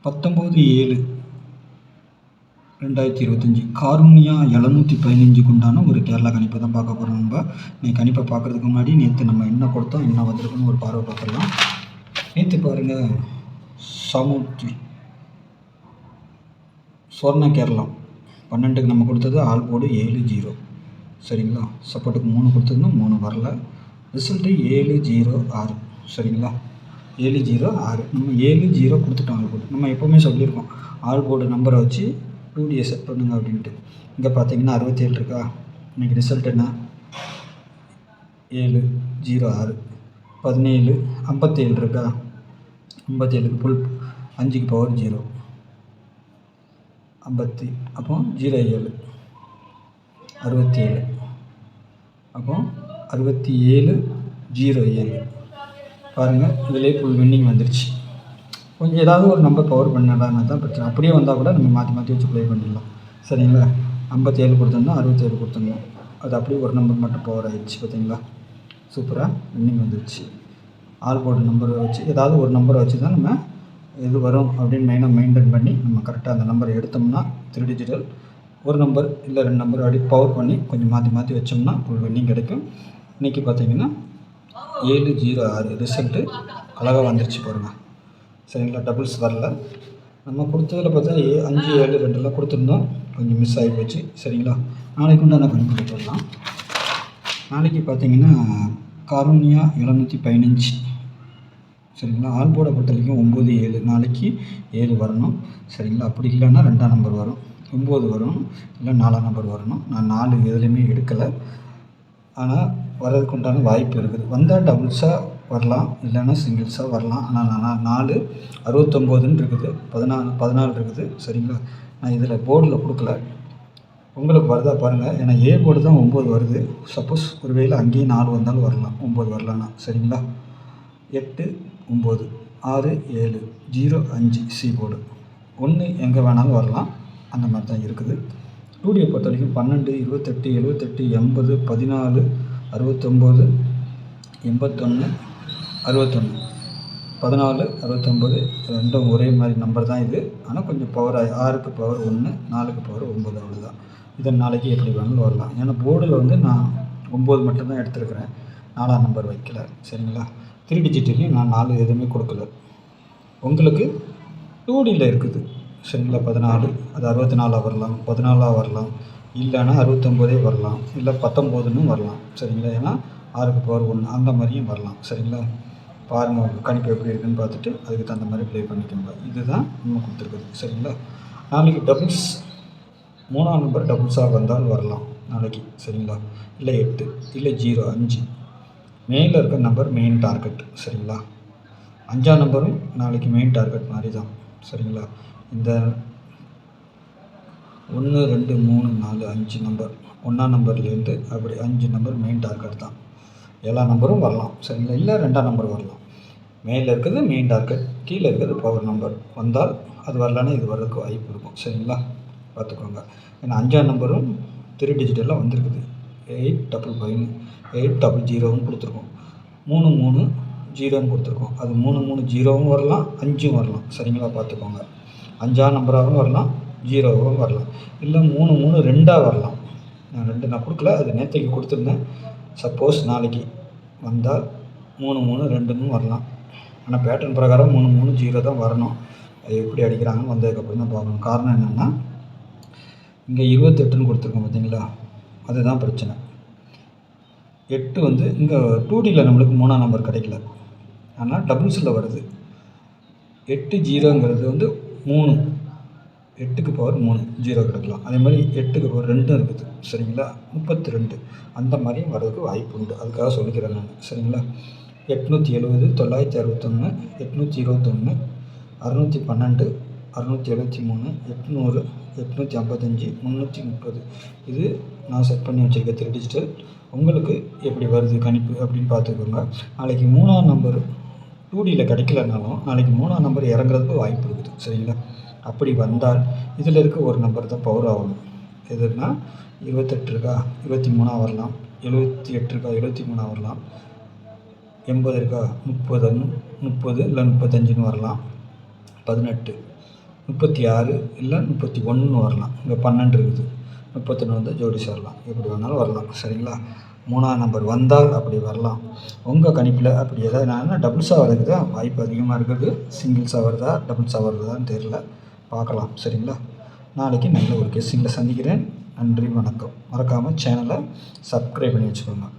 19/7/2025 காருண்யா 715க்கு உண்டான ஒரு கேரளா கணிப்பை தான் பார்க்க போகிறோம். நம்ம கணிப்பை பார்க்குறதுக்கு முன்னாடி நேற்று நம்ம என்ன கொடுத்தோம், என்ன வந்திருக்குன்னு ஒரு பார்வை பார்த்துடலாம். நேற்று பாருங்கள், சாமுத்தி சொர்ண கேரளா 12க்கு நம்ம கொடுத்தது ஆல் போர்டு 7-0 சரிங்களா. சப்போர்ட்டுக்கு 3 கொடுத்துருந்தோம், 3 வரல. ரிசல்ட்டு 7-0-6 சரிங்களா. 7-0-6 நம்ம 7-0 கொடுத்துட்டோம். ஆல் போர்டு நம்ம எப்போவுமே சொல்லியிருக்கோம், ஆல் போர்டு நம்பரை வச்சு 2Dயை செட் பண்ணுங்க அப்படின்ட்டு. இங்கே பார்த்தீங்கன்னா 67 இருக்கா. இன்றைக்கி ரிசல்ட் என்ன, 7-0-6 17 57 இருக்கா. 57க்கு ஃபுல் 5க்கு பவர் 0 50, அப்போ 0-7 67, அப்போ 67-0-7 பாருங்கள். இதிலே ஃபுல் வின்னிங் வந்துருச்சு. கொஞ்சம் ஏதாவது ஒரு நம்பர் பவர் பண்ணலான்னா தான் பிரச்சனை. அப்படியே வந்தால் கூட நம்ம மாற்றி மாற்றி வச்சு ப்ளே பண்ணிடலாம் சரிங்களா. 57 கொடுத்துருந்தோம், 67 கொடுத்துருந்தோம், அது அப்படியே ஒரு நம்பர் மட்டும் பவர் ஆகிடுச்சு. பார்த்தீங்களா, சூப்பராக வின்னிங் வந்துடுச்சு. ஆல் போர்டு நம்பரை வச்சு ஏதாவது ஒரு நம்பரை வச்சு தான் நம்ம எது வரும் அப்படின்னு மெயின்டைன் பண்ணி நம்ம கரெக்டாக அந்த நம்பரை எடுத்தோம்னா 3 டிஜிட்டல் ஒரு நம்பர் இல்லை 2 நம்பர் அப்படி பவர் பண்ணி கொஞ்சம் மாற்றி மாற்றி வச்சோம்னா ஃபுல் வின்னிங் கிடைக்கும். இன்றைக்கி பார்த்தீங்கன்னா 7-0-6 ரிசல்ட்டு அழகாக வந்துருச்சு பாருங்கள் சரிங்களா. டபுள்ஸ் வரல. நம்ம கொடுத்ததில் பார்த்தா 5-7-2 கொடுத்துருந்தோம், கொஞ்சம் மிஸ் ஆகி போச்சு சரிங்களா. நாளைக்கு உண்டான கணிப்பு கொடுத்துடலாம். நாளைக்கு பார்த்தீங்கன்னா காருண்யா 715 சரிங்களா. ஆல் போர்டை பொறுத்த வரைக்கும் 9-7 நாளைக்கு 7 வரணும் சரிங்களா. அப்படி இல்லைன்னா 2ஆம் நம்பர் வரும், 9 வரும், இல்லை 4ஆம் நம்பர் வரணும். நான் 4 எதுலேயுமே எடுக்கலை, ஆனால் வர்றதுக்கு உண்டான வாய்ப்பு இருக்குது. வந்தால் டபுள்ஸாக வரலாம், இல்லைன்னா சிங்கிள்ஸாக வரலாம். ஆனால் நான் 4 69ன்னு இருக்குது, 14 இருக்குது சரிங்களா. நான் இதில் போர்டில் கொடுக்கல, உங்களுக்கு வருதா பாருங்கள். ஏன்னா ஏ போர்டு தான் 9 வருது. சப்போஸ் ஒரு வேளை அங்கேயும் 4 வந்தாலும் வரலாம், 9 வரலான்னா சரிங்களா. 8 9 6 7 0 5 சி போர்டு 1 எங்கே வேணாலும் வரலாம், அந்த மாதிரி தான் இருக்குது. 2Dயை பொறுத்த வரைக்கும் 12 28 78 80 14 69 81 61 14 69 ரெண்டும் ஒரே மாதிரி நம்பர் தான் இது. ஆனால் கொஞ்சம் பவர் 6க்கு பவர் 1 4க்கு பவர் 9 அவ்வளோதான். இதை நாளைக்கு எப்படி வேணாலும் வரலாம். ஏன்னா போர்டில் வந்து நான் 9 மட்டும்தான் எடுத்துருக்கிறேன், 4ஆம் நம்பர் வைக்கல சரிங்களா. 3 டிஜிட்லையும் நான் 4 எதுவுமே கொடுக்கல. உங்களுக்கு 2Dயில் இருக்குது சரிங்களா. 14 அது 64 வரலாம், 14 வரலாம், இல்லைன்னா 69 வரலாம், இல்லை 19ன்னு வரலாம் சரிங்களா. ஏன்னா 6க்கு பவர் 1 அந்த மாதிரியும் வரலாம் சரிங்களா. பாருங்கள் உங்கள் கணிப்பு எப்படி இருக்குதுன்னு பார்த்துட்டு அதுக்கு தகுந்த மாதிரி ப்ளே பண்ணிக்கோங்க. இதுதான் நம்ம கொடுத்துருக்குது சரிங்களா. நாளைக்கு டபுள்ஸ் 3ஆம் நம்பர் டபுள்ஸாக வந்தால் வரலாம் நாளைக்கு சரிங்களா. இல்லை 8 இல்லை 0 5 மெயினில் இருக்க நம்பர் மெயின் டார்கெட் சரிங்களா. 5ஆம் நம்பரும் நாளைக்கு மெயின் டார்கெட் மாதிரி தான் சரிங்களா. இந்த 1 2 3 4 5 நம்பர் 1ஆம் நம்பர்லேருந்து அப்படி 5 நம்பர் மெயின் டார்கெட் தான். 7ஆம் நம்பரும் வரலாம் சரிங்களா, இல்லை 2ஆம் நம்பர் வரலாம். மேலே இருக்கிறது மெயின் டார்கெட், கீழே இருக்கிறது பவர் நம்பர். வந்தால் அது வரலன்னா இது வர்றதுக்கு வாய்ப்பு இருக்கும் சரிங்களா, பார்த்துக்கோங்க. ஏன்னா 5ஆம் நம்பரும் 3 டிஜிட்டெல்லாம் வந்திருக்குது. 855 800ன்னு கொடுத்துருக்கோம், 330ன்னு கொடுத்துருக்கோம். அது 330வும் வரலாம், 5ம் வரலாம் சரிங்களா, பார்த்துக்கோங்க. 5ஆம் நம்பராகவும் வரலாம், 0வும் வரலாம், இல்லை 332 வரலாம். நான் 2 நான் கொடுக்கல, அது நேற்றைக்கு கொடுத்துருந்தேன். சப்போஸ் நாளைக்கு வந்தால் 332ன்னு வரலாம். ஆனால் பேட்டர்ன் பிரகாரம் 330 தான் வரணும். அது எப்படி அடிக்கிறாங்கன்னு வந்ததுக்கப்புறம் தான் பார்க்கணும். காரணம் என்னென்னா இங்கே 28ன்னு கொடுத்துருக்கோம் பார்த்தீங்களா, அதுதான் பிரச்சனை. 8 வந்து இங்கே 2Dயில் நம்மளுக்கு 3ஆம் நம்பர் கிடைக்கல, ஆனால் டபுள்ஸில் வருது. 8-0ங்கிறது வந்து 3, 8க்கு பவர் 3 0 கிடைக்கலாம். அதே மாதிரி 8க்கு பவர் 2 இருக்குது சரிங்களா, 32 அந்த மாதிரியும் வர்றதுக்கு வாய்ப்பு உண்டு. அதுக்காக சொல்லிக்கிறேன் நான் சரிங்களா. 870 961 821 612 673 800 855 330 இது நான் செட் பண்ணி வச்சுருக்கேன் 3 டிஜிட்டல். உங்களுக்கு எப்படி வருது கணிப்பு அப்படின்னு பார்த்துக்கோங்க. நாளைக்கு 3ஆம் நம்பர் 2Dயில் கிடைக்கலனாலும் நாளைக்கு 3ஆம் நம்பர் இறங்குறதுக்கு வாய்ப்பு இருக்குது சரிங்களா. அப்படி வந்தால் இதில் இருக்க ஒரு நம்பர் தான் பவர் ஆகணும். எதுனா 28 இருக்கா 23 வரலாம், 78 இருக்கா 73 வரலாம், 80 இருக்கா 30 இல்லை 35ன்னு வரலாம், 18 36 இல்லை 31 வரலாம். இங்கே 12 இருக்குது. 31 வந்து ஜோடி சேரலாம். எப்படி வேணாலும் வரலாம். சரிங்களா? 3ஆம் நம்பர் வந்தால் அப்படி வரலாம். உங்கள் கணிப்பில் அப்படி ஏதாவது நான் டபுள்ஸாக வருது தான் வாய்ப்பு அதிகமாக இருக்குது. சிங்கிள்ஸாக வருதா டபுள்ஸாக வருதான்னு தெரியல. பார்க்கலாம். சரிங்களா? நாளைக்கு நல்ல ஒரு கெஸ்ஸிங்கில் சந்திக்கிறேன். நன்றி, வணக்கம். மறக்காமல் சேனலை சப்ஸ்கிரைப் பண்ணி வச்சுக்கோங்க.